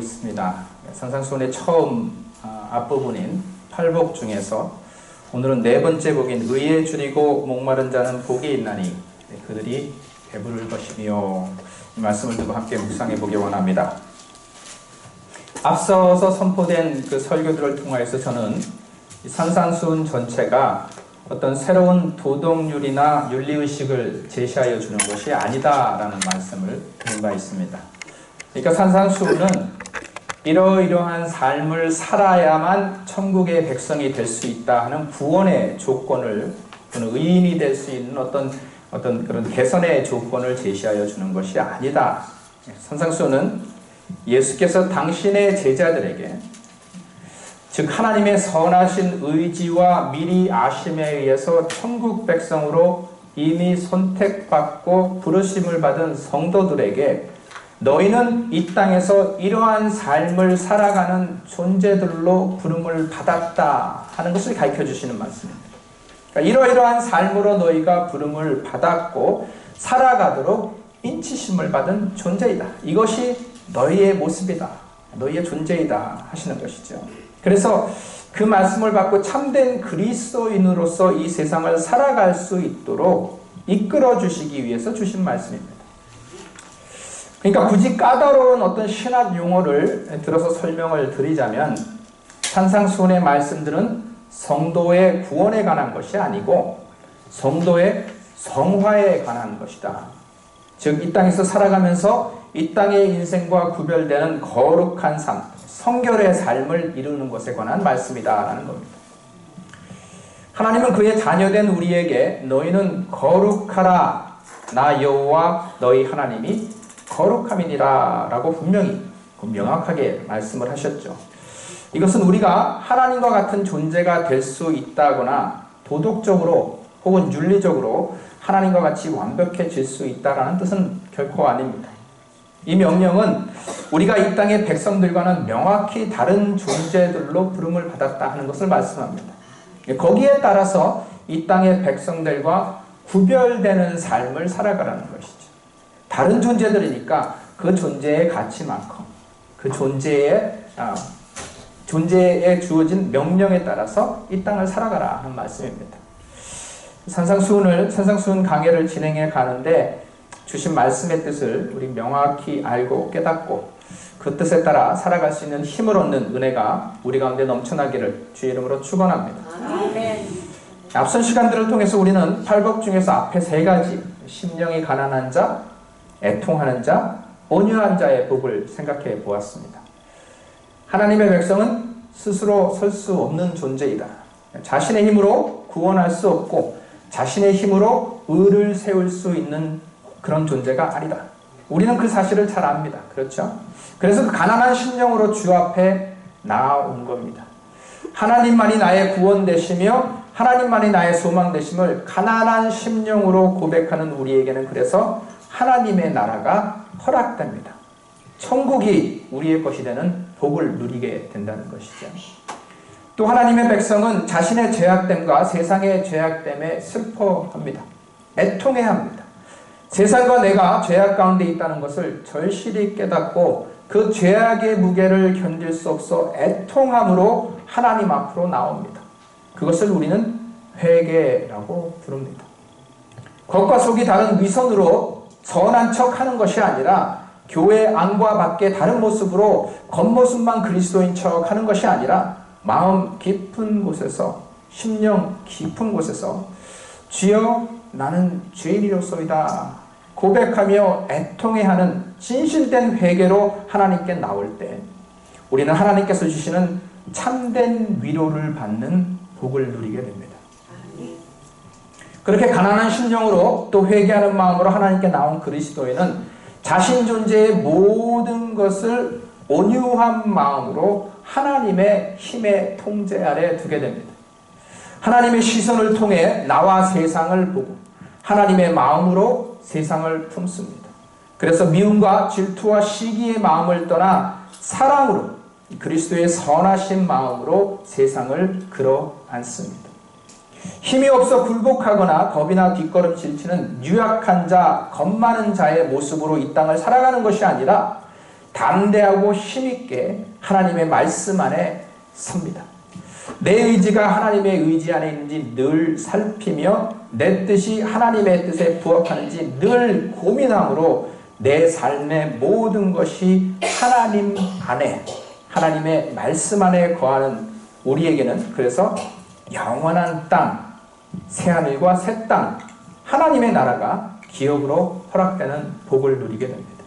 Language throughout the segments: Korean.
있습니다. 산상수훈의 처음 앞부분인 팔복 중에서 오늘은 네 번째 복인 의에 줄이고 목마른 자는 복이 있나니 그들이 배부를 것이며, 이 말씀을 두고 함께 묵상해 보기 원합니다. 앞서서 선포된 그 설교들을 통하여서 저는 산상수훈 전체가 어떤 새로운 도덕률이나 윤리의식을 제시하여 주는 것이 아니다라는 말씀을 드린 바 있습니다. 그러니까 산상수훈은 이러이러한 삶을 살아야만 천국의 백성이 될 수 있다 하는 구원의 조건을, 또는 의인이 될 수 있는 어떤 그런 개선의 조건을 제시하여 주는 것이 아니다. 산상수훈은 예수께서 당신의 제자들에게, 즉 하나님의 선하신 의지와 미리 아심에 의해서 천국 백성으로 이미 선택받고 부르심을 받은 성도들에게 너희는 이 땅에서 이러한 삶을 살아가는 존재들로 부름을 받았다 하는 것을 가르쳐 주시는 말씀입니다. 그러니까 이러이러한 삶으로 너희가 부름을 받았고 살아가도록 인치심을 받은 존재이다. 이것이 너희의 모습이다. 너희의 존재이다 하시는 것이죠. 그래서 그 말씀을 받고 참된 그리스도인으로서 이 세상을 살아갈 수 있도록 이끌어 주시기 위해서 주신 말씀입니다. 그러니까 굳이 까다로운 어떤 신학 용어를 들어서 설명을 드리자면, 산상수훈의 말씀들은 성도의 구원에 관한 것이 아니고 성도의 성화에 관한 것이다. 즉 이 땅에서 살아가면서 이 땅의 인생과 구별되는 거룩한 삶, 성결의 삶을 이루는 것에 관한 말씀이다라는 겁니다. 하나님은 그의 자녀된 우리에게 너희는 거룩하라, 나 여호와 너희 하나님이 거룩함이니라 라고 분명히 명확하게 말씀을 하셨죠. 이것은 우리가 하나님과 같은 존재가 될 수 있다거나 도덕적으로 혹은 윤리적으로 하나님과 같이 완벽해질 수 있다라는 뜻은 결코 아닙니다. 이 명령은 우리가 이 땅의 백성들과는 명확히 다른 존재들로 부름을 받았다 하는 것을 말씀합니다. 거기에 따라서 이 땅의 백성들과 구별되는 삶을 살아가라는 것이죠. 다른 존재들이니까 그 존재의 가치만큼 그 존재에 주어진 명령에 따라서 이 땅을 살아가라 하는 말씀입니다. 산상수훈 강해를 진행해 가는데 주신 말씀의 뜻을 우리 명확히 알고 깨닫고 그 뜻에 따라 살아갈 수 있는 힘을 얻는 은혜가 우리 가운데 넘쳐나기를 주의 이름으로 축원합니다. 아멘. 앞선 시간들을 통해서 우리는 팔복 중에서 앞에 세 가지, 심령이 가난한 자, 애통하는 자, 온유한 자의 복을 생각해 보았습니다. 하나님의 백성은 스스로 설 수 없는 존재이다. 자신의 힘으로 구원할 수 없고 자신의 힘으로 의를 세울 수 있는 그런 존재가 아니다. 우리는 그 사실을 잘 압니다. 그렇죠? 그래서 그 가난한 심령으로 주 앞에 나아온 겁니다. 하나님만이 나의 구원 되시며 하나님만이 나의 소망 되심을 가난한 심령으로 고백하는 우리에게는 그래서 하나님의 나라가 허락됩니다. 천국이 우리의 것이 되는 복을 누리게 된다는 것이죠. 또 하나님의 백성은 자신의 죄악됨과 세상의 죄악됨에 슬퍼합니다. 애통해합니다. 세상과 내가 죄악 가운데 있다는 것을 절실히 깨닫고 그 죄악의 무게를 견딜 수 없어 애통함으로 하나님 앞으로 나옵니다. 그것을 우리는 회개라고 부릅니다. 겉과 속이 다른 위선으로 선한 척하는 것이 아니라 교회 안과 밖의 다른 모습으로 겉모습만 그리스도인 척하는 것이 아니라 마음 깊은 곳에서, 심령 깊은 곳에서 주여 나는 죄인이로소이다 고백하며 애통해하는 진실된 회개로 하나님께 나올 때 우리는 하나님께서 주시는 참된 위로를 받는 복을 누리게 됩니다. 그렇게 가난한 심령으로 또 회개하는 마음으로 하나님께 나온 그리스도인은 자신 존재의 모든 것을 온유한 마음으로 하나님의 힘의 통제 아래 두게 됩니다. 하나님의 시선을 통해 나와 세상을 보고 하나님의 마음으로 세상을 품습니다. 그래서 미움과 질투와 시기의 마음을 떠나 사랑으로 그리스도의 선하신 마음으로 세상을 끌어 안습니다. 힘이 없어 굴복하거나 겁이나 뒷걸음질 치는 유약한 자, 겁 많은 자의 모습으로 이 땅을 살아가는 것이 아니라 담대하고 힘있게 하나님의 말씀 안에 섭니다. 내 의지가 하나님의 의지 안에 있는지 늘 살피며 내 뜻이 하나님의 뜻에 부합하는지 늘 고민함으로 내 삶의 모든 것이 하나님 안에, 하나님의 말씀 안에 거하는 우리에게는 그래서 영원한 땅, 새하늘과 새 땅, 하나님의 나라가 기업으로 허락되는 복을 누리게 됩니다.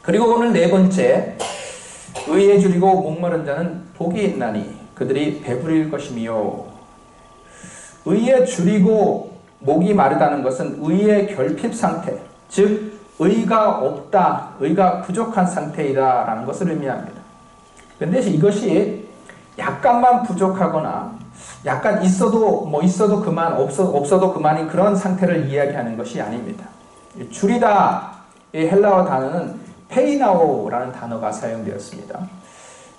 그리고 오늘 네 번째, 의에 줄이고 목마른 자는 복이 있나니 그들이 배부릴 것이며, 의에 줄이고 목이 마르다는 것은 의의 결핍 상태, 즉 의가 없다, 의가 부족한 상태이다라는 것을 의미합니다. 그런데 이것이 약간만 부족하거나 약간 있어도 그만, 없어도 그만인 그런 상태를 이야기하는 것이 아닙니다. 줄이다, 이 헬라어 단어는 페이나오라는 단어가 사용되었습니다.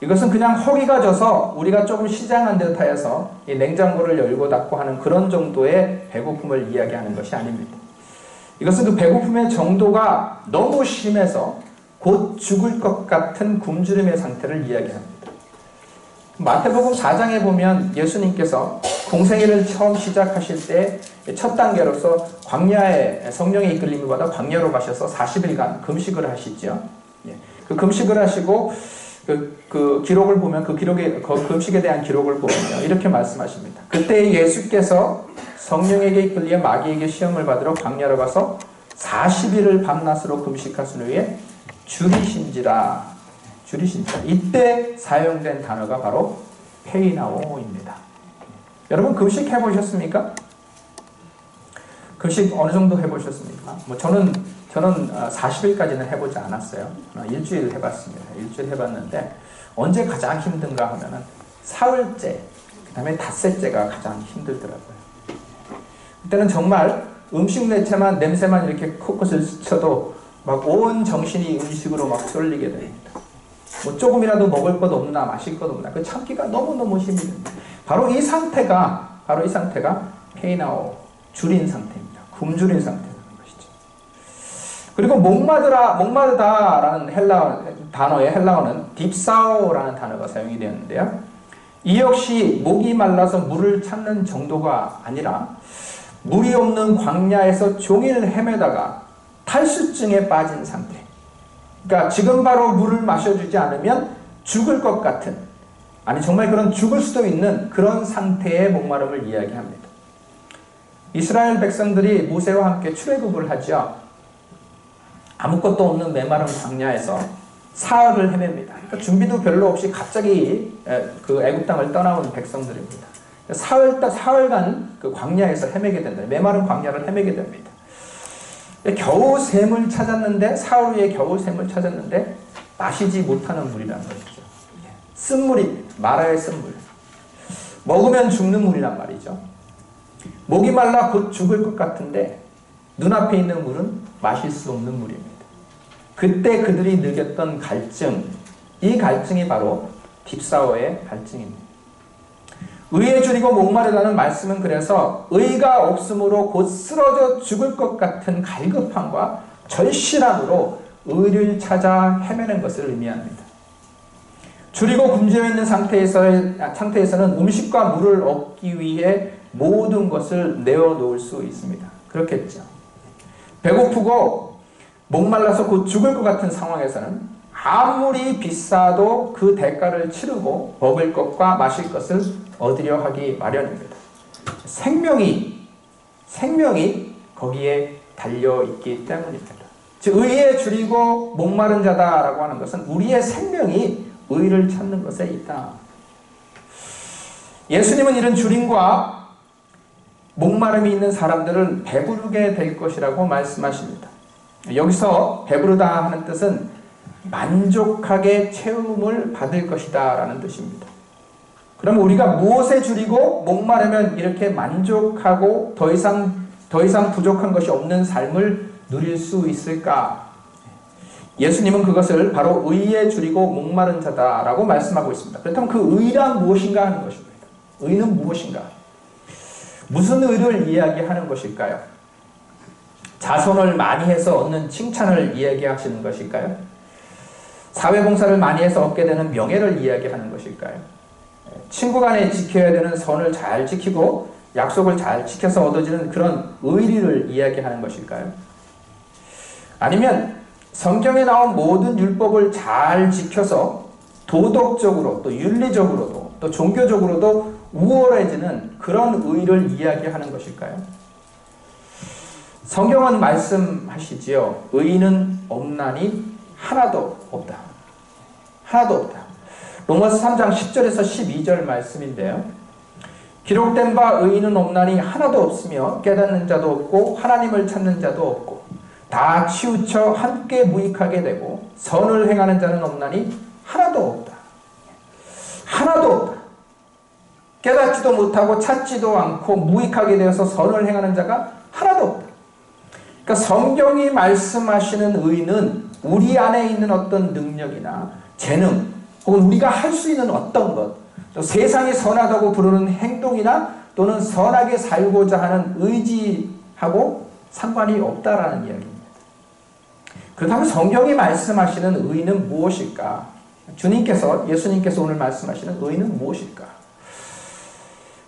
이것은 그냥 허기가 져서 우리가 조금 시장한 듯 하여서 이 냉장고를 열고 닫고 하는 그런 정도의 배고픔을 이야기하는 것이 아닙니다. 이것은 그 배고픔의 정도가 너무 심해서 곧 죽을 것 같은 굶주림의 상태를 이야기합니다. 마태복음 4장에 보면 예수님께서 공생애를 처음 시작하실 때 첫 단계로서 광야에 성령의 이끌림을 받아 광야로 가셔서 40일간 금식을 하시죠. 그 금식을 하시고 그 기록을 보면 그 금식에 대한 기록을 보면 이렇게 말씀하십니다. 그때 예수께서 성령에게 이끌려 마귀에게 시험을 받으러 광야로 가서 40일을 밤낮으로 금식하신 후에 줄이신지라. 이때 사용된 단어가 바로 페이나오입니다. 여러분 금식 해보셨습니까? 금식 어느 정도 해보셨습니까? 저는 40일까지는 해보지 않았어요. 일주일 해봤습니다. 일주일 해봤는데 언제 가장 힘든가 하면은 사흘째, 그 다음에 닷새째가 가장 힘들더라고요. 그때는 정말 음식 냄새만 이렇게 코끝을 스쳐도 막 온 정신이 음식으로 막 쏠리게 됩니다. 조금이라도 먹을 것 없나, 마실 것 없나, 그 참기가 너무너무 힘이 듭니다. 바로 이 상태가 페이나오, 줄인 상태입니다. 굶주린 상태라는 것이죠. 그리고 목마르다라는 단어의 헬라어는 딥사오라는 단어가 사용이 되었는데요. 이 역시 목이 말라서 물을 찾는 정도가 아니라 물이 없는 광야에서 종일 헤매다가 탈수증에 빠진 상태. 그러니까 지금 바로 물을 마셔주지 않으면 죽을 것 같은, 아니 정말 그런 죽을 수도 있는 그런 상태의 목마름을 이야기합니다. 이스라엘 백성들이 모세와 함께 출애굽을 하죠. 아무것도 없는 메마른 광야에서 사흘을 헤맵니다. 그러니까 준비도 별로 없이 갑자기 그 애굽 땅을 떠나온 백성들입니다. 사흘간 그 광야에서 헤매게 된다. 메마른 광야를 헤매게 됩니다. 겨우 샘을 찾았는데, 사흘 후에 겨우 샘을 찾았는데 마시지 못하는 물이란 말이죠. 쓴물입니다. 마라의 쓴물. 먹으면 죽는 물이란 말이죠. 목이 말라 곧 죽을 것 같은데 눈앞에 있는 물은 마실 수 없는 물입니다. 그때 그들이 느꼈던 갈증, 이 갈증이 바로 딥사오의 갈증입니다. 의에 줄이고 목마르다는 말씀은 그래서 의가 없으므로 곧 쓰러져 죽을 것 같은 갈급함과 절실함으로 의를 찾아 헤매는 것을 의미합니다. 줄이고 굶주려 있는 상태에서는 음식과 물을 얻기 위해 모든 것을 내어놓을 수 있습니다. 그렇겠죠. 배고프고 목말라서 곧 죽을 것 같은 상황에서는 아무리 비싸도 그 대가를 치르고 먹을 것과 마실 것을 얻으려 하기 마련입니다. 생명이 거기에 달려있기 때문입니다. 즉 의에 줄이고 목마른 자다라고 하는 것은 우리의 생명이 의를 찾는 것에 있다. 예수님은 이런 줄임과 목마름이 있는 사람들을 배부르게 될 것이라고 말씀하십니다. 여기서 배부르다 하는 뜻은 만족하게 채움을 받을 것이다 라는 뜻입니다. 그럼 우리가 무엇에 줄이고 목마르면 이렇게 만족하고 더 이상 부족한 것이 없는 삶을 누릴 수 있을까? 예수님은 그것을 바로 의에 줄이고 목마른 자다라고 말씀하고 있습니다. 그렇다면 그 의란 무엇인가 하는 것입니다. 의는 무엇인가? 무슨 의를 이야기하는 것일까요? 자선을 많이 해서 얻는 칭찬을 이야기하시는 것일까요? 사회봉사를 많이 해서 얻게 되는 명예를 이야기하는 것일까요? 친구 간에 지켜야 되는 선을 잘 지키고 약속을 잘 지켜서 얻어지는 그런 의리를 이야기하는 것일까요? 아니면 성경에 나온 모든 율법을 잘 지켜서 도덕적으로 또 윤리적으로도 또 종교적으로도 우월해지는 그런 의를 이야기하는 것일까요? 성경은 말씀하시지요. 의인은 없나니 하나도 없다. 하나도 없다. 로마서 3장 10절에서 12절 말씀인데요. 기록된 바 의인은 없나니 하나도 없으며 깨닫는 자도 없고 하나님을 찾는 자도 없고 다 치우쳐 함께 무익하게 되고 선을 행하는 자는 없나니 하나도 없다. 하나도 없다. 깨닫지도 못하고 찾지도 않고 무익하게 되어서 선을 행하는 자가 하나도 없다. 그러니까 성경이 말씀하시는 의는 우리 안에 있는 어떤 능력이나 재능 혹은 우리가 할 수 있는 어떤 것, 또 세상이 선하다고 부르는 행동이나 또는 선하게 살고자 하는 의지하고 상관이 없다라는 이야기입니다. 그렇다면 성경이 말씀하시는 의는 무엇일까? 예수님께서 오늘 말씀하시는 의는 무엇일까?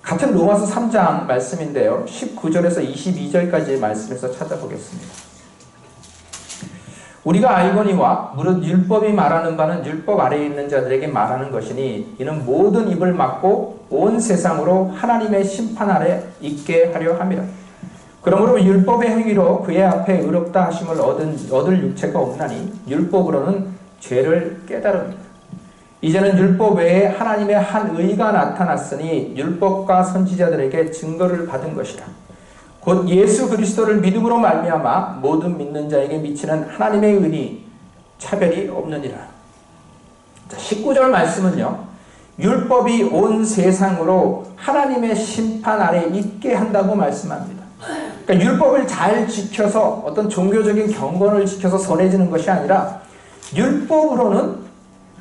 같은 로마서 3장 말씀인데요. 19절에서 22절까지의 말씀에서 찾아보겠습니다. 우리가 알거니와 무릇 율법이 말하는 바는 율법 아래에 있는 자들에게 말하는 것이니 이는 모든 입을 막고 온 세상으로 하나님의 심판 아래 있게 하려 함이라. 그러므로 율법의 행위로 그의 앞에 의롭다 하심을 얻을 육체가 없나니 율법으로는 죄를 깨달음이다. 이제는 율법 외에 하나님의 한 의가 나타났으니 율법과 선지자들에게 증거를 받은 것이라. 곧 예수 그리스도를 믿음으로 말미암아 모든 믿는 자에게 미치는 하나님의 은이 차별이 없느니라. 19절 말씀은요. 율법이 온 세상으로 하나님의 심판 아래 있게 한다고 말씀합니다. 그러니까 율법을 잘 지켜서 어떤 종교적인 경건을 지켜서 선해지는 것이 아니라 율법으로는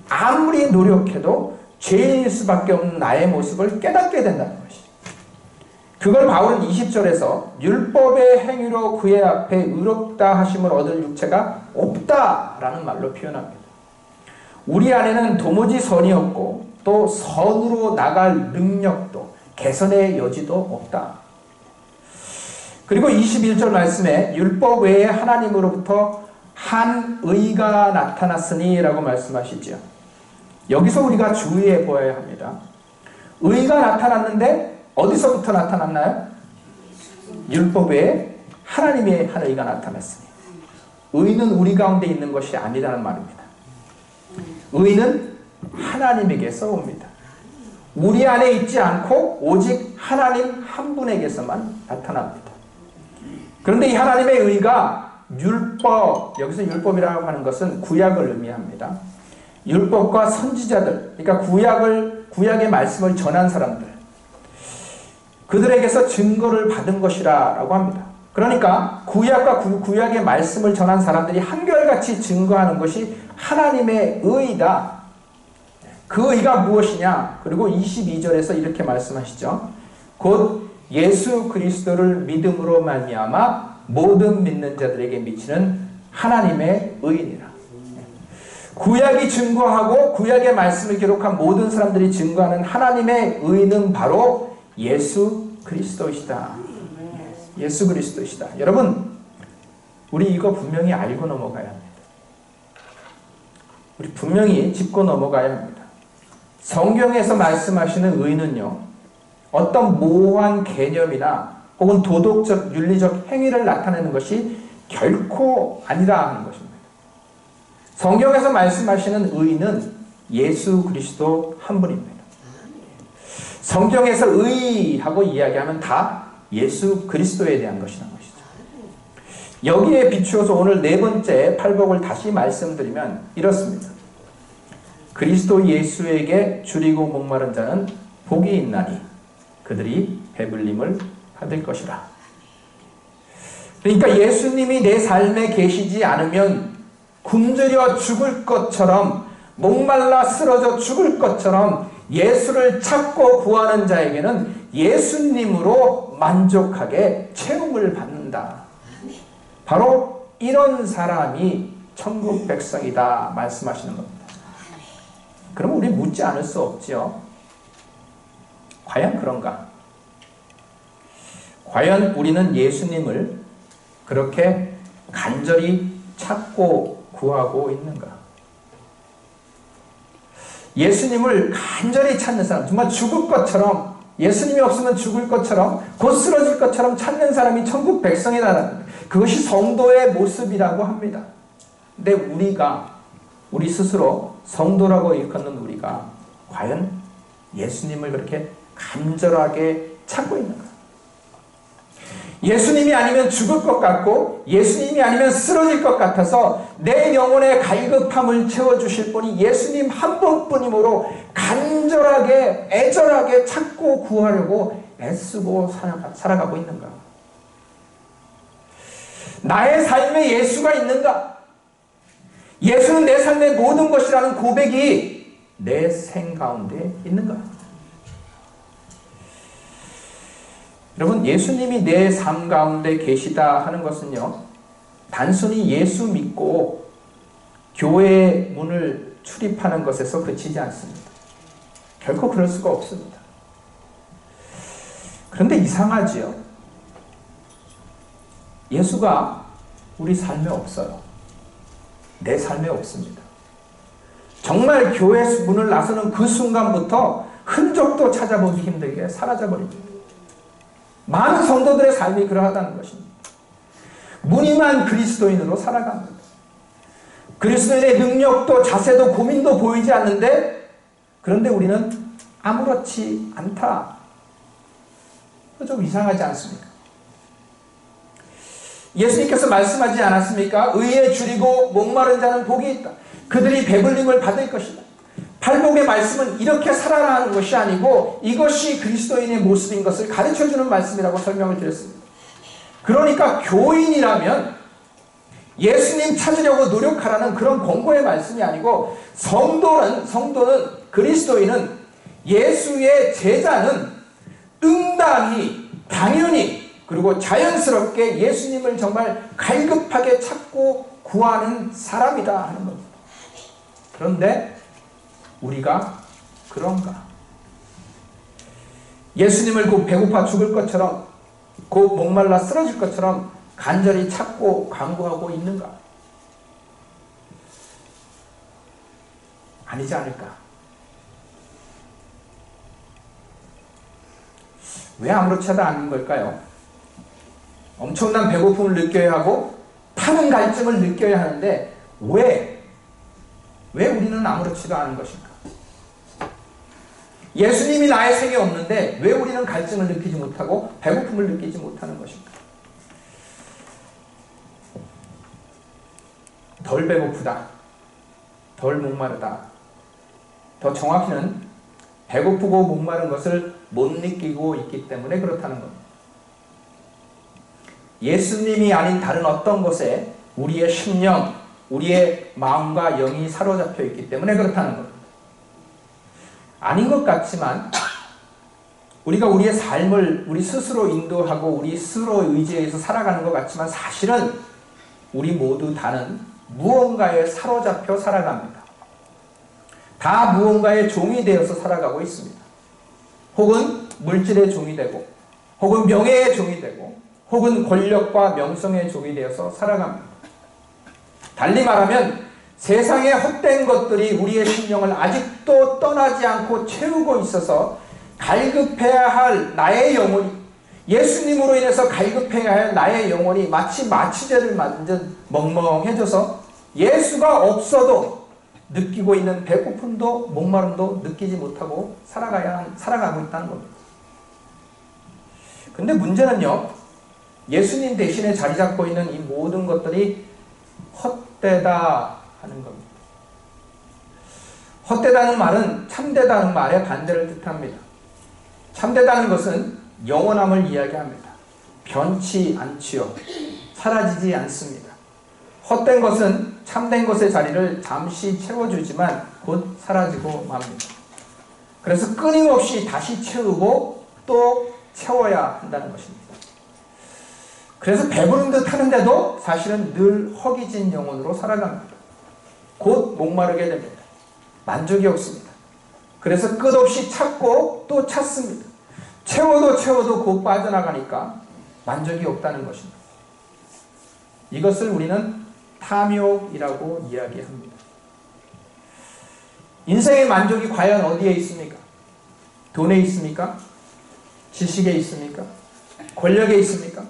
아무리 노력해도 죄인일 수밖에 없는 나의 모습을 깨닫게 된다는 것이죠. 그걸 바울은 20절에서 율법의 행위로 그의 앞에 의롭다 하심을 얻을 육체가 없다라는 말로 표현합니다. 우리 안에는 도무지 선이 없고 또 선으로 나갈 능력도 개선의 여지도 없다. 그리고 21절 말씀에 율법 외에 하나님으로부터 한 의가 나타났으니 라고 말씀하시죠. 여기서 우리가 주의해 보아야 합니다. 의가 나타났는데 어디서부터 나타났나요? 율법 외에 하나님의 한 의가 나타났으니. 의는 우리 가운데 있는 것이 아니라는 말입니다. 의는 하나님에게서 옵니다. 우리 안에 있지 않고 오직 하나님 한 분에게서만 나타납니다. 그런데 이 하나님의 의가 여기서 율법이라고 하는 것은 구약을 의미합니다. 율법과 선지자들, 그러니까 구약의 말씀을 전한 사람들, 그들에게서 증거를 받은 것이라고 합니다. 그러니까 구약과 구약의 말씀을 전한 사람들이 한결같이 증거하는 것이 하나님의 의이다. 그 의가 무엇이냐? 그리고 22절에서 이렇게 말씀하시죠. 곧 예수 그리스도를 믿음으로 말미암아 모든 믿는 자들에게 미치는 하나님의 의니라. 구약이 증거하고 구약의 말씀을 기록한 모든 사람들이 증거하는 하나님의 의는 바로 예수 그리스도이시다. 예수 그리스도이시다. 여러분, 우리 이거 분명히 알고 넘어가야 합니다. 우리 분명히 짚고 넘어가야 합니다. 성경에서 말씀하시는 의는요, 어떤 모호한 개념이나 혹은 도덕적, 윤리적 행위를 나타내는 것이 결코 아니라 하는 것입니다. 성경에서 말씀하시는 의는 예수 그리스도 한 분입니다. 성경에서 의하고 이야기하면 다 예수 그리스도에 대한 것이라는 것이죠. 여기에 비추어서 오늘 네 번째 팔복을 다시 말씀드리면 이렇습니다. 그리스도 예수에게 줄이고 목마른 자는 복이 있나니 그들이 배불림을 받을 것이라. 그러니까 예수님이 내 삶에 계시지 않으면 굶주려 죽을 것처럼, 목말라 쓰러져 죽을 것처럼 예수를 찾고 구하는 자에게는 예수님으로 만족하게 채움을 받는다. 바로 이런 사람이 천국 백성이다 말씀하시는 겁니다. 묻지 않을 수 없지요. 과연 그런가? 과연 우리는 예수님을 그렇게 간절히 찾고 구하고 있는가? 예수님을 간절히 찾는 사람, 정말 죽을 것처럼, 예수님이 없으면 죽을 것처럼, 곧 쓰러질 것처럼 찾는 사람이 천국 백성이라는, 그것이 성도의 모습이라고 합니다. 근데 우리 스스로 성도라고 일컫는 우리가 과연 예수님을 그렇게 간절하게 찾고 있는가? 예수님이 아니면 죽을 것 같고 예수님이 아니면 쓰러질 것 같아서 내 영혼의 갈급함을 채워주실 분이 예수님 한 분뿐이므로 간절하게 애절하게 찾고 구하려고 애쓰고 살아가고 있는가? 나의 삶에 예수가 있는가? 예수는 내 삶의 모든 것이라는 고백이 내 생 가운데 있는가? 여러분, 예수님이 내 삶 가운데 계시다 하는 것은요, 단순히 예수 믿고 교회의 문을 출입하는 것에서 그치지 않습니다. 결코 그럴 수가 없습니다. 그런데 이상하지요. 예수가 우리 삶에 없어요. 내 삶에 없습니다. 정말 교회 문을 나서는 그 순간부터 흔적도 찾아보기 힘들게 사라져버립니다. 많은 성도들의 삶이 그러하다는 것입니다. 무늬만 그리스도인으로 살아갑니다. 그리스도인의 능력도 자세도 고민도 보이지 않는데, 그런데 우리는 아무렇지 않다. 좀 이상하지 않습니까? 예수님께서 말씀하지 않았습니까? 의에 줄이고 목마른 자는 복이 있다. 그들이 배불림을 받을 것이다. 팔복의 말씀은 이렇게 살아라 하는 것이 아니고 이것이 그리스도인의 모습인 것을 가르쳐주는 말씀이라고 설명을 드렸습니다. 그러니까 교인이라면 예수님 찾으려고 노력하라는 그런 권고의 말씀이 아니고, 성도는 그리스도인은, 예수의 제자는 응당히, 당연히, 그리고 자연스럽게 예수님을 정말 갈급하게 찾고 구하는 사람이다 하는 겁니다. 그런데 우리가 그런가? 예수님을 곧 배고파 죽을 것처럼, 곧 목말라 쓰러질 것처럼 간절히 찾고 간구하고 있는가? 아니지 않을까? 왜 아무렇지도 않은 걸까요? 엄청난 배고픔을 느껴야 하고 타는 갈증을 느껴야 하는데 왜 우리는 아무렇지도 않은 것인가? 예수님이 나의 생에 없는데 왜 우리는 갈증을 느끼지 못하고 배고픔을 느끼지 못하는 것인가? 덜 배고프다, 덜 목마르다. 더 정확히는 배고프고 목마른 것을 못 느끼고 있기 때문에 그렇다는 겁니다. 예수님이 아닌 다른 어떤 것에 우리의 심령, 우리의 마음과 영이 사로잡혀 있기 때문에 그렇다는 겁니다. 아닌 것 같지만 우리가 우리의 삶을 우리 스스로 인도하고 우리 스스로 의지해서 살아가는 것 같지만 사실은 우리 모두 다는 무언가에 사로잡혀 살아갑니다. 다 무언가의 종이 되어서 살아가고 있습니다. 혹은 물질의 종이 되고, 혹은 명예의 종이 되고, 혹은 권력과 명성의 종이 되어서 살아갑니다. 달리 말하면 세상의 헛된 것들이 우리의 심령을 아직도 떠나지 않고 채우고 있어서 갈급해야 할 나의 영혼이, 예수님으로 인해서 갈급해야 할 나의 영혼이 마치 마취제를 맞은 멍멍해져서 예수가 없어도 느끼고 있는 배고픔도 목마름도 느끼지 못하고 살아가고 있다는 겁니다. 근데 문제는요, 예수님 대신에 자리 잡고 있는 이 모든 것들이 헛되다 하는 겁니다. 헛되다는 말은 참되다는 말의 반대를 뜻합니다. 참되다는 것은 영원함을 이야기합니다. 변치 않지요. 사라지지 않습니다. 헛된 것은 참된 것의 자리를 잠시 채워주지만 곧 사라지고 맙니다. 그래서 끊임없이 다시 채우고 또 채워야 한다는 것입니다. 그래서 배부른 듯 하는데도 사실은 늘 허기진 영혼으로 살아갑니다. 곧 목마르게 됩니다. 만족이 없습니다. 그래서 끝없이 찾고 또 찾습니다. 채워도 채워도 곧 빠져나가니까 만족이 없다는 것입니다. 이것을 우리는 탐욕이라고 이야기합니다. 인생의 만족이 과연 어디에 있습니까? 돈에 있습니까? 지식에 있습니까? 권력에 있습니까?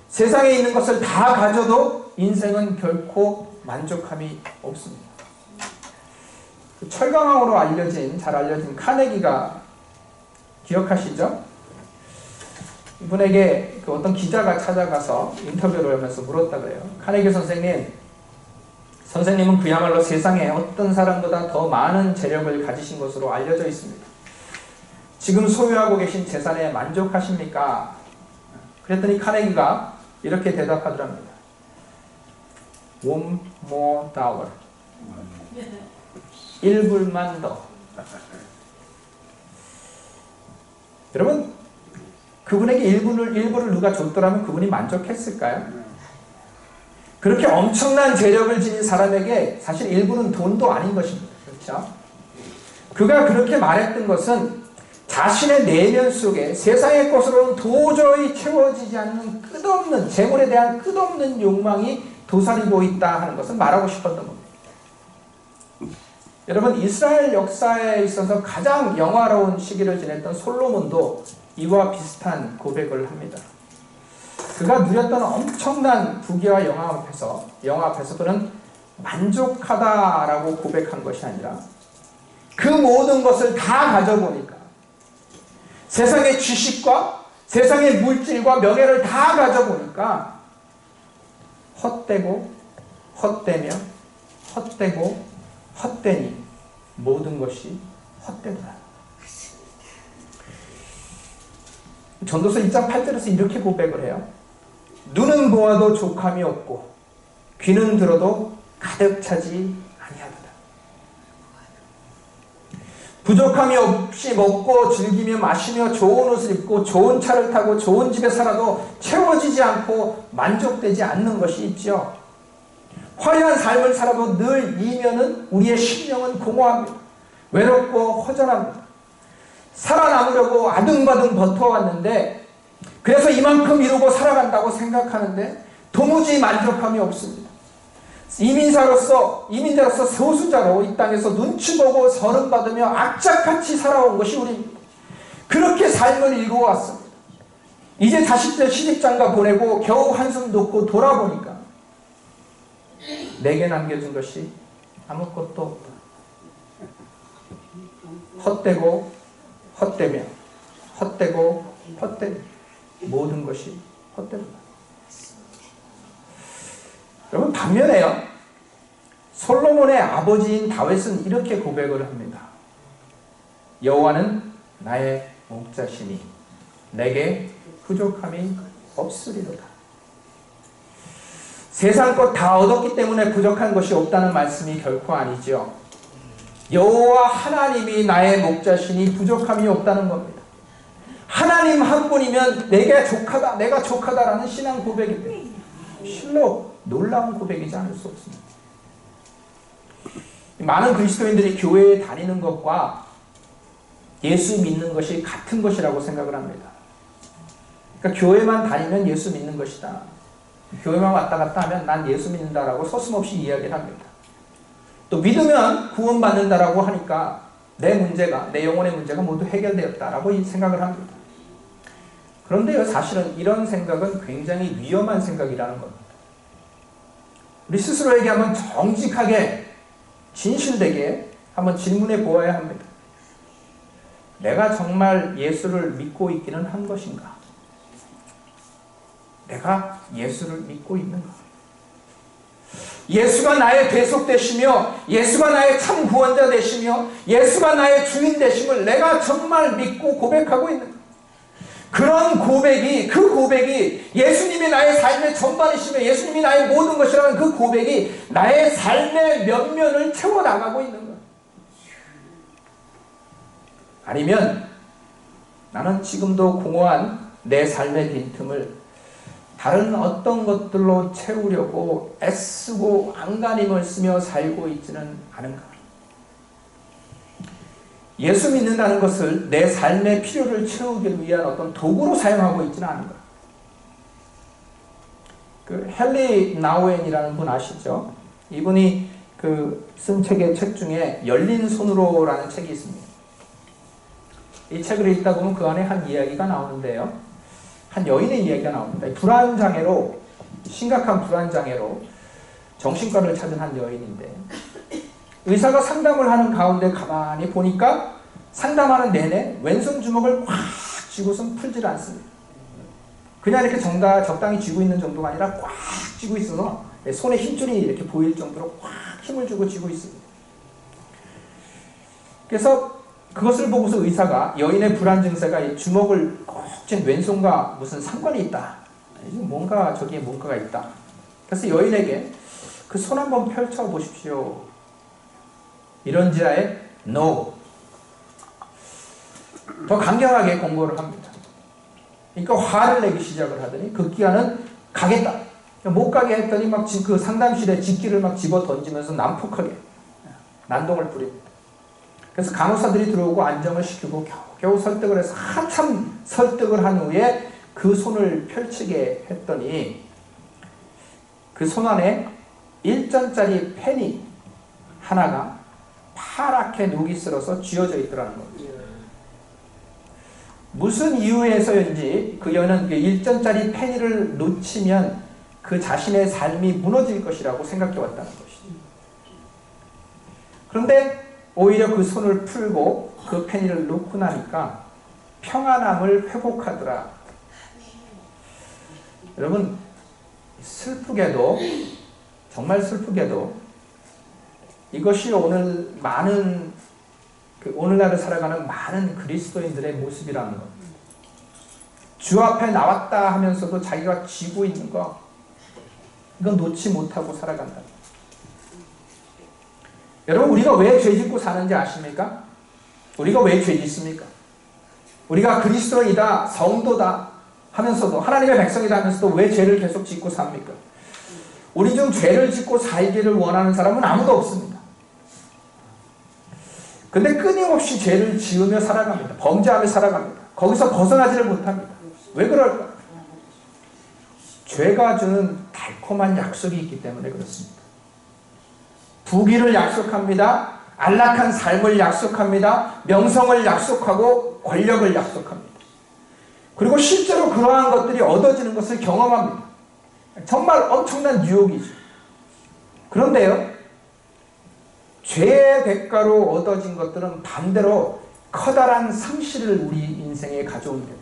세상에 있는 것을 다 가져도 인생은 결코 만족함이 없습니다. 철강왕으로 잘 알려진 카네기가 기억하시죠? 이분에게 어떤 기자가 찾아가서 인터뷰를 하면서 물었다 그래요. 카네기 선생님은 그야말로 세상에 어떤 사람보다 더 많은 재력을 가지신 것으로 알려져 있습니다. 지금 소유하고 계신 재산에 만족하십니까? 그랬더니 카네기가 이렇게 대답하더랍니다. One more dollar. 1불만 더. 여러분, 그분에게 일부를 누가 줬더라면 그분이 만족했을까요? 그렇게 엄청난 재력을 지닌 사람에게 사실 일부는 돈도 아닌 것입니다. 그렇죠? 그가 그렇게 말했던 것은 자신의 내면 속에 세상의 것으로는 도저히 채워지지 않는 끝없는, 재물에 대한 끝없는 욕망이 도사리고 있다 하는 것을 말하고 싶었던 겁니다. 여러분, 이스라엘 역사에 있어서 가장 영화로운 시기를 지냈던 솔로몬도 이와 비슷한 고백을 합니다. 그가 누렸던 엄청난 부귀와 영화 앞에서 그는 만족하다라고 고백한 것이 아니라 그 모든 것을 다 가져보니까 세상의 지식과 세상의 물질과 명예를 다 가져보니까 헛되고 헛되며 헛되고 헛되니 모든 것이 헛되더라. 전도서 1장 8절에서 이렇게 고백을 해요. 눈은 보아도 족함이 없고 귀는 들어도 가득 차지 아니하도다. 부족함이 없이 먹고 즐기며 마시며 좋은 옷을 입고 좋은 차를 타고 좋은 집에 살아도 채워지지 않고 만족되지 않는 것이 있죠. 화려한 삶을 살아도 늘 이면은 우리의 심령은 공허합니다. 외롭고 허전합니다. 살아남으려고 아등바등 버텨왔는데 그래서 이만큼 이루고 살아간다고 생각하는데 도무지 만족함이 없습니다. 이민자로서 소수자로 이 땅에서 눈치 보고 서름받으며 악착같이 살아온 것이 우리입니다. 그렇게 삶을 이루어왔습니다. 이제 자식들 시집장가 보내고 겨우 한숨 놓고 돌아보니까 내게 남겨준 것이 아무것도 없다. 헛되고 헛되며 헛되고 헛되며 모든 것이 헛되다. 여러분, 반면에요, 솔로몬의 아버지인 다윗은 이렇게 고백을 합니다. 여호와는 나의 목자시니 내게 부족함이 없으리로다. 세상 것 다 얻었기 때문에 부족한 것이 없다는 말씀이 결코 아니죠. 여호와 하나님이 나의 목자시니 부족함이 없다는 겁니다. 하나님 한 분이면 내가 족하다라는 신앙 고백인데 실로 놀라운 고백이지 않을 수 없습니다. 많은 그리스도인들이 교회에 다니는 것과 예수 믿는 것이 같은 것이라고 생각을 합니다. 그러니까 교회만 다니면 예수 믿는 것이다. 교회만 왔다 갔다 하면 난 예수 믿는다라고 서슴없이 이야기를 합니다. 또 믿으면 구원받는다라고 하니까 내 영혼의 문제가 모두 해결되었다라고 생각을 합니다. 그런데요, 사실은 이런 생각은 굉장히 위험한 생각이라는 겁니다. 우리 스스로에게 한번 정직하게 진실되게 한번 질문해 보아야 합니다. 내가 정말 예수를 믿고 있기는 한 것인가? 내가 예수를 믿고 있는가? 예수가 나의 대속 되시며 예수가 나의 참 구원자 되시며 예수가 나의 주인 되심을 내가 정말 믿고 고백하고 있는가? 그런 고백이, 그 고백이 예수님이 나의 삶의 전반이시며 예수님이 나의 모든 것이라는 그 고백이 나의 삶의 면면을 채워나가고 있는가? 아니면 나는 지금도 공허한 내 삶의 빈틈을 다른 어떤 것들로 채우려고 애쓰고 안간힘을 쓰며 살고 있지는 않은가? 예수 믿는다는 것을 내 삶의 필요를 채우기 위한 어떤 도구로 사용하고 있지는 않은 거예요. 그 헨리 나우엔이라는 분 아시죠? 이분이 쓴 책의 책 중에 열린 손으로라는 책이 있습니다. 이 책을 읽다 보면 그 안에 한 이야기가 나오는데요. 한 여인의 이야기가 나옵니다. 불안장애로, 심각한 불안장애로 정신과를 찾은 한 여인인데, 의사가 상담을 하는 가운데 가만히 보니까 상담하는 내내 왼손 주먹을 꽉 쥐고선 풀질 않습니다. 그냥 이렇게 적당히 쥐고 있는 정도가 아니라 꽉 쥐고 있어서 손에 힘줄이 이렇게 보일 정도로 꽉 힘을 주고 쥐고 있습니다. 그래서 그것을 보고서 의사가 여인의 불안 증세가 주먹을 꼭 쥔 왼손과 무슨 상관이 있다. 저기에 뭔가가 있다. 그래서 여인에게 그 손 한번 펼쳐 보십시오. 이런지라에 no. 더 강경하게 공고를 합니다. 그러니까 화를 내기 시작을 하더니 그 기간은 가겠다. 못 가게 했더니 막 그 상담실에 집기를 막 집어 던지면서 난폭하게 난동을 부립니다. 그래서 간호사들이 들어오고 안정을 시키고 겨우 설득을 해서 한참 설득을 한 후에 그 손을 펼치게 했더니 그 손 안에 1전짜리 펜이 하나가 파랗게 녹이 슬어서 쥐어져 있더라는 겁니다. 무슨 이유에서인지 그 여인은 1전짜리 펜을 놓치면 그 자신의 삶이 무너질 것이라고 생각해 왔다는 것이죠. 그런데 오히려 그 손을 풀고 그 펜을 놓고 나니까 평안함을 회복하더라. 여러분, 슬프게도, 정말 슬프게도 이것이 오늘날을 살아가는 많은 그리스도인들의 모습이라는 것. 주 앞에 나왔다 하면서도 자기가 쥐고 있는 거, 이건 놓지 못하고 살아간다. 여러분, 우리가 왜 죄짓고 사는지 아십니까? 우리가 왜 죄짓습니까? 우리가 그리스도인이다, 성도다 하면서도, 하나님의 백성이다 하면서도 왜 죄를 계속 짓고 삽니까? 우리 중 죄를 짓고 살기를 원하는 사람은 아무도 없습니다. 근데 끊임없이 죄를 지으며 살아갑니다. 범죄하며 살아갑니다. 거기서 벗어나지를 못합니다. 왜 그럴까? 죄가 주는 달콤한 약속이 있기 때문에 그렇습니다. 부귀를 약속합니다. 안락한 삶을 약속합니다. 명성을 약속하고 권력을 약속합니다. 그리고 실제로 그러한 것들이 얻어지는 것을 경험합니다. 정말 엄청난 유혹이죠. 그런데요, 죄의 대가로 얻어진 것들은 반대로 커다란 상실을 우리 인생에 가져온대요.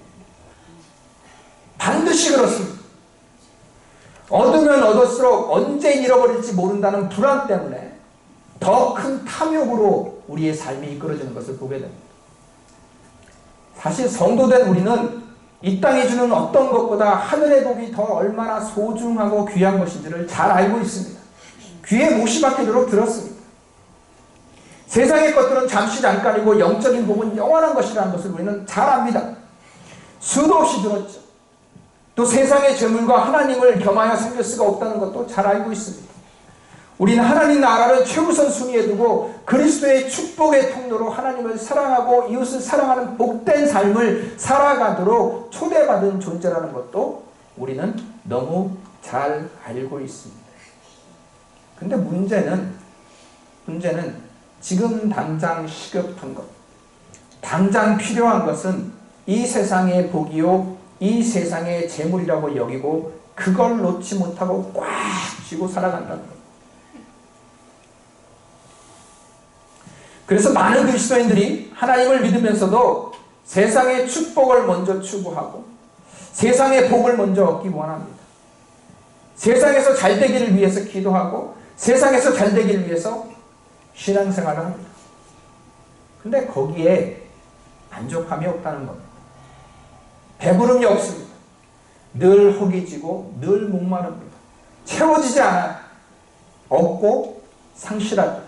반드시 그렇습니다. 얻으면 얻을수록 언제 잃어버릴지 모른다는 불안 때문에 더 큰 탐욕으로 우리의 삶이 이끌어지는 것을 보게 됩니다. 사실 성도된 우리는 이 땅이 주는 어떤 것보다 하늘의 복이 더 얼마나 소중하고 귀한 것인지를 잘 알고 있습니다. 귀에 못이 박히도록 들었습니다. 세상의 것들은 잠시 잠깐이고 영적인 복은 영원한 것이라는 것을 우리는 잘 압니다. 수도 없이 들었죠. 또 세상의 재물과 하나님을 겸하여 섬길 수가 없다는 것도 잘 알고 있습니다. 우리는 하나님 나라를 최우선 순위에 두고 그리스도의 축복의 통로로 하나님을 사랑하고 이웃을 사랑하는 복된 삶을 살아가도록 초대받은 존재라는 것도 우리는 너무 잘 알고 있습니다. 근데 문제는 지금 당장 시급한 것, 당장 필요한 것은 이 세상의 복이요, 이 세상의 재물이라고 여기고 그걸 놓지 못하고 꽉 쥐고 살아간다는 것. 그래서 많은 그리스도인들이 하나님을 믿으면서도 세상의 축복을 먼저 추구하고 세상의 복을 먼저 얻기 원합니다. 세상에서 잘 되기를 위해서 기도하고 세상에서 잘 되기를 위해서 신앙생활을 합니다. 근데 거기에 만족함이 없다는 겁니다. 배부름이 없습니다. 늘 허기지고 늘 목마릅니다. 채워지지 않아요. 얻고 상실하고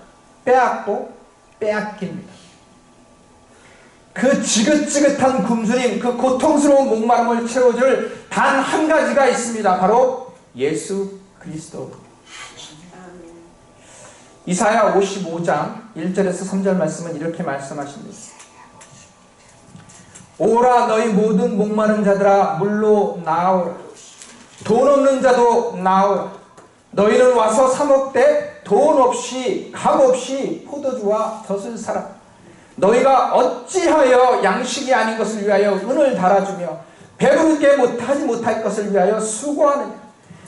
빼앗고 빼앗깁니다. 그 지긋지긋한 굶주림, 그 고통스러운 목마름을 채워줄 단 한 가지가 있습니다. 바로 예수 그리스도. 이사야 55장 1절에서 3절 말씀은 이렇게 말씀하십니다. 오라 너희 모든 목마른 자들아 물로 나오라. 돈 없는 자도 나오라. 너희는 와서 사 먹되 돈 없이 값 없이 포도주와 젖을 사라. 너희가 어찌하여 양식이 아닌 것을 위하여 은을 달아주며 배부르게 하지 못할 것을 위하여 수고하느냐.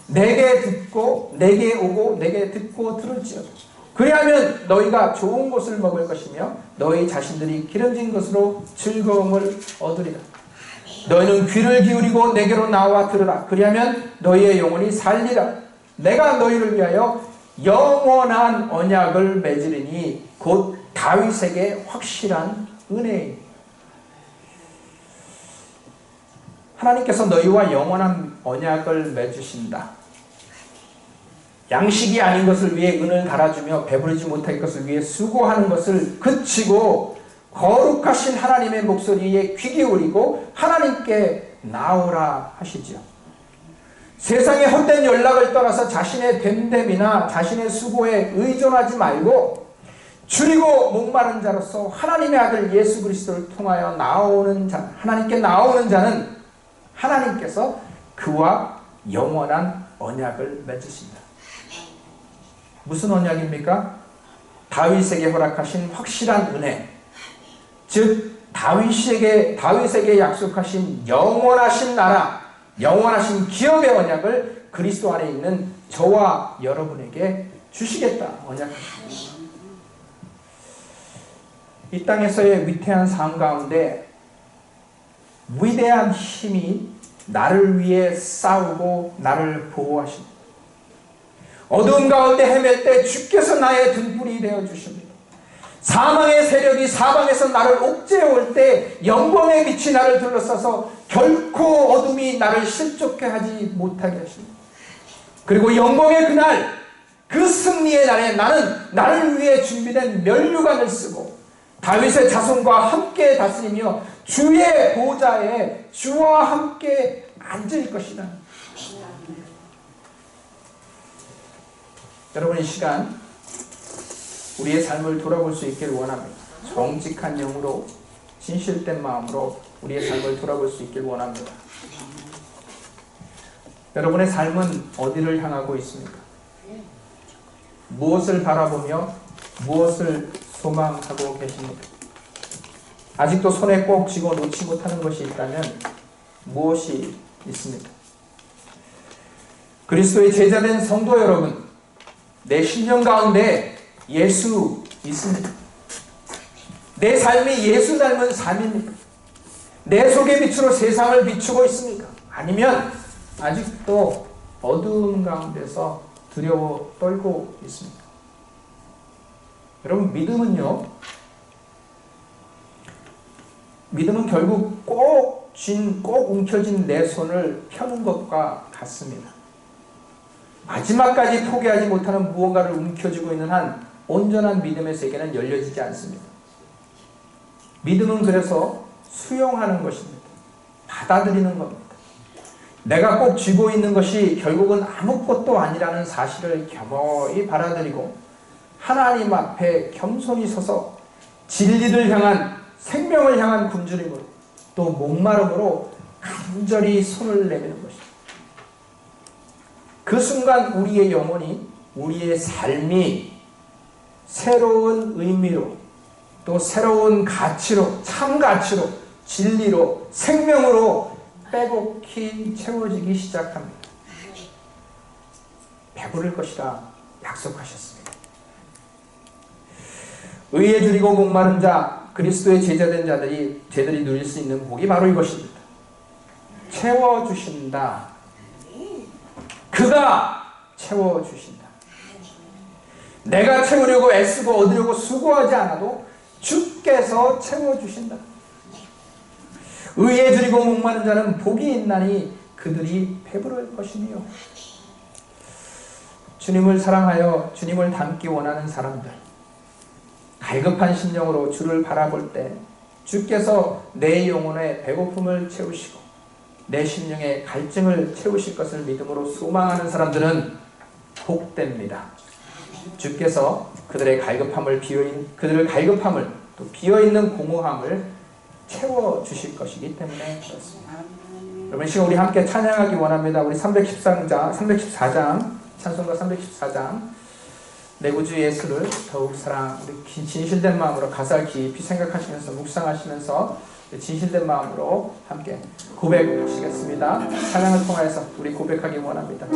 내게 듣고 내게 오고 내게 듣고 들을지어다. 그리하면 너희가 좋은 것을 먹을 것이며 너희 자신들이 기름진 것으로 즐거움을 얻으리라. 너희는 귀를 기울이고 내게로 나와 들으라. 그리하면 너희의 영혼이 살리라. 내가 너희를 위하여 영원한 언약을 맺으리니 곧 다윗에게 확실한 은혜이니. 하나님께서 너희와 영원한 언약을 맺으신다. 양식이 아닌 것을 위해 은을 달아주며 배부르지 못할 것을 위해 수고하는 것을 그치고 거룩하신 하나님의 목소리에 귀 기울이고 하나님께 나오라 하시죠. 세상의 헛된 연락을 떠나서 자신의 됨됨이나 자신의 수고에 의존하지 말고 줄이고 목마른 자로서 하나님의 아들 예수 그리스도를 통하여 나오는 자, 하나님께 나오는 자는 하나님께서 그와 영원한 언약을 맺으신다. 무슨 언약입니까? 다윗에게 허락하신 확실한 은혜, 즉 다윗에게 약속하신 영원하신 나라, 영원하신 기업의 언약을 그리스도 안에 있는 저와 여러분에게 주시겠다 언약하십니다. 이 땅에서의 위태한 삶 가운데 위대한 힘이 나를 위해 싸우고 나를 보호하십니다. 어두운 가운데 헤맬 때 주께서 나의 등불이 되어 주십니다. 사망의 세력이 사방에서 나를 옥죄어올 때 영광의 빛이 나를 둘러싸서 결코 어둠이 나를 실족해 하지 못하게 하십니다. 그리고 영광의 그날, 그 승리의 날에 나는 나를 위해 준비된 면류관을 쓰고 다윗의 자손과 함께 다스리며 주의 보좌에 주와 함께 앉을 것이다. 여러분, 이 시간 우리의 삶을 돌아볼 수 있기를 원합니다. 정직한 영으로 진실된 마음으로 우리의 삶을 돌아볼 수 있기를 원합니다. 여러분의 삶은 어디를 향하고 있습니까? 무엇을 바라보며 무엇을 소망하고 계십니까? 아직도 손에 꼭 쥐고 놓지 못하는 것이 있다면 무엇이 있습니까? 그리스도의 제자된 성도 여러분, 내 심령 가운데 예수 있습니다. 내 삶이 예수 닮은 삶입니까? 내 속의 빛으로 세상을 비추고 있습니까? 아니면 아직도 어두운 가운데서 두려워 떨고 있습니까? 여러분, 믿음은 결국 꼭 움켜진 내 손을 펴는 것과 같습니다. 마지막까지 포기하지 못하는 무언가를 움켜쥐고 있는 한 온전한 믿음의 세계는 열려지지 않습니다. 믿음은 그래서 수용하는 것입니다. 받아들이는 겁니다. 내가 꼭 쥐고 있는 것이 결국은 아무것도 아니라는 사실을 겸허히 받아들이고 하나님 앞에 겸손히 서서 진리를 향한, 생명을 향한 굶주림으로 또 목마름으로 간절히 손을 내미는 것입니다. 그 순간 우리의 영혼이, 우리의 삶이 새로운 의미로 또 새로운 가치로, 참 가치로, 진리로, 생명으로 빼곡히 채워지기 시작합니다. 배부를 것이라 약속하셨습니다. 의에 줄이고 목마른 자, 그리스도의 제자된 제들이 누릴 수 있는 복이 바로 이것입니다. 채워주신다. 그가 채워주신다. 내가 채우려고 애쓰고 얻으려고 수고하지 않아도 주께서 채워주신다. 의에 줄이고 목마른 자는 복이 있나니 그들이 배부를 것이며. 주님을 사랑하여 주님을 닮기 원하는 사람들, 갈급한 심령으로 주를 바라볼 때 주께서 내 영혼의 배고픔을 채우시고 내 심령의 갈증을 채우실 것을 믿음으로 소망하는 사람들은 복됩니다. 주께서 그들의 그들의 갈급함을 또 비어있는 공허함을 채워주실 것이기 때문에 그렇습니다. 여러분, 이 시간 우리 함께 찬양하기 원합니다. 우리 314장 찬송가 314장 내 구주 예수를 더욱 우리 진실된 마음으로 가사를 깊이 생각하시면서 묵상하시면서 진실된 마음으로 함께 고백하시겠습니다. 찬양을 통해서 우리 고백하기 원합니다.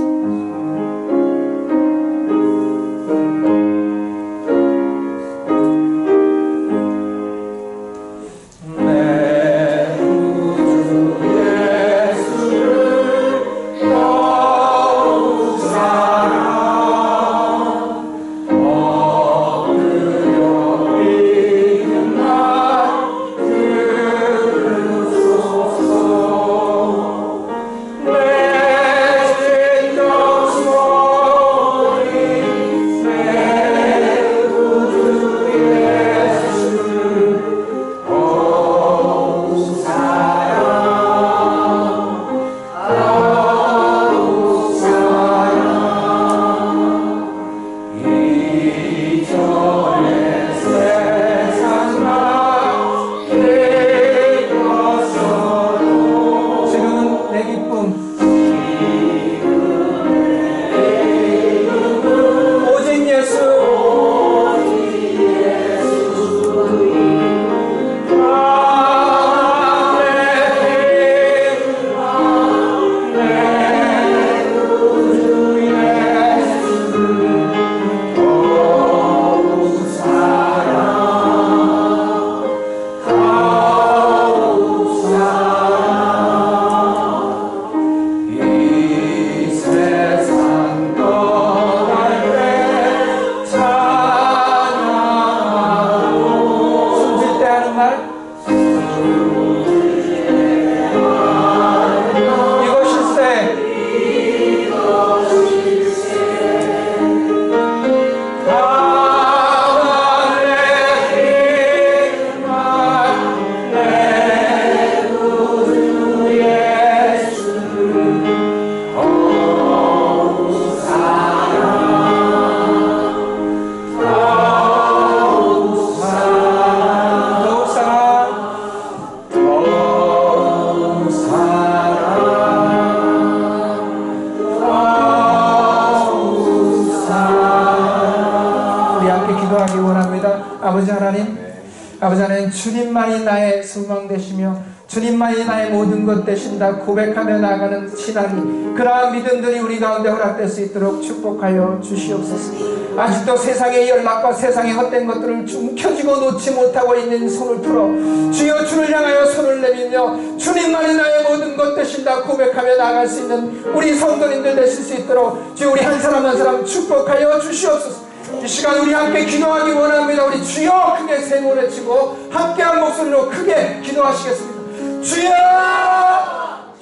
아버지 하나님, 주님만이 나의 소망 되시며 주님만이 나의 모든 것 되신다 고백하며 나아가는 신앙이, 그러한 믿음들이 우리 가운데 허락될 수 있도록 축복하여 주시옵소서. 아직도 세상의 연락과 세상의 헛된 것들을 움켜쥐고 놓지 못하고 있는 손을 풀어 주여 주를 향하여 손을 내밀며 주님만이 나의 모든 것 되신다 고백하며 나아갈 수 있는 우리 성도님들 되실 수 있도록 주여 우리 한 사람 한 사람 축복하여 주시옵소서. 이 시간 우리 함께 기도하기 원합니다. 우리 주여 크게 세 번 외치고 함께한 목소리로 크게 기도하시겠습니다. 주여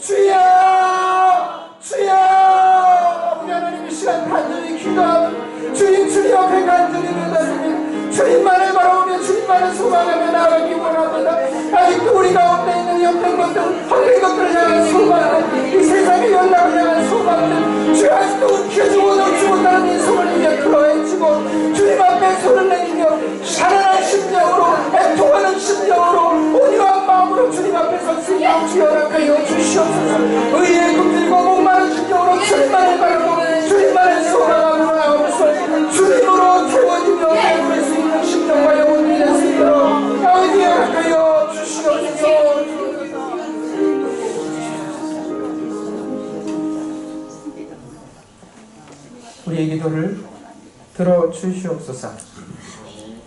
주여 주여. 우리 하나님 이 시간 간절히 기도하며 주님 앞에 간절히 매달리며 주님만을 바라보며 주님만을 소망하며 나아가기 원합니다. 아직도 우리 가운데 있는 헛된 것들, 헛된 것들을 향한 소망들, 이 세상의 연락을 향한 소망들, 주여 아직도 움켜쥐고 놓지 못하는 이 손을 이제 풀어헤치고 주님 앞에 손을 내밀며 사랑하는 심령으로, 애통하는 심령으로, 온유한 마음으로 주님 앞에 섰으니 주여 허락하여 주시옵소서. 의의 꿈들고 목마른 심령으로 주님만을 바라보고 주님만을 소망하며 나아가면서 주님으로 채워지며 배부를 수 있는 심령과 영혼이 될 수 있도록 아버지 허락하여 주시옵소서. 우리의 기도를 들어주시옵소서.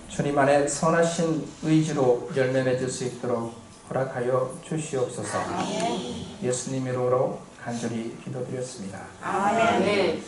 주님 안에 선하신 의지로 열매 맺을 수 있도록 허락하여 주시옵소서. 예수님 이름으로 간절히 기도드렸습니다. 아멘.